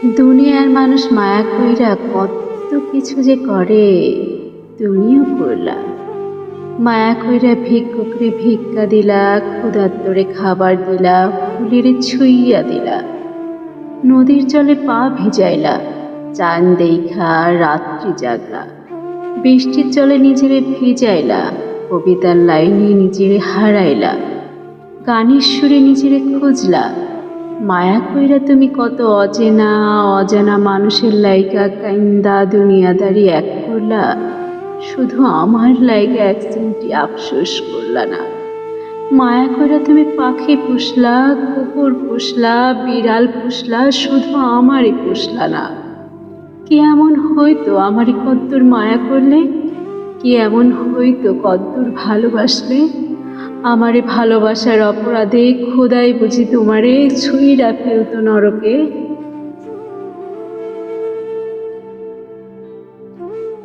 দুনিয়ার মানুষ মায়া কইরা কত কিছু যে করে, তুমিও করলা। মায়া কইরা ভিক্ষুকরে ভিক্ষা দিলা, ক্ষুধার্তরে খাবার দিলা, ফুলের ছুঁইয়া দিলা, নদীর জলে পা ভিজাইলা, চান দেইখা রাত্রি জাগলা, বৃষ্টির জলে নিজেরে ভিজাইলা, কবিতার লাইনে নিজেরে হারাইলা, গানের সুরে নিজেরে খুঁজলা। মায়া কইরা তুমি কত অচেনা অজানা মানুষের লাইগা কাইন্দা দুনিয়াদারি এক করলা, শুধু আমার লাইগা এক সেন্টি আফসোস করলা না। মায়া কইরা তুমি পাখি পুষলা, কুকুর পুষলা, বিড়াল পুষলা, শুধু আমারই পুষলা না। কি এমন হইতো আমারই কদ্দুর মায়া করলে? কি এমন হইতো কদ্দুর ভালোবাসলে? আমারে ভালোবাসার অপরাধে খোদাই বুঝি তোমারে ছুঁইরা ফেলতো নরকে।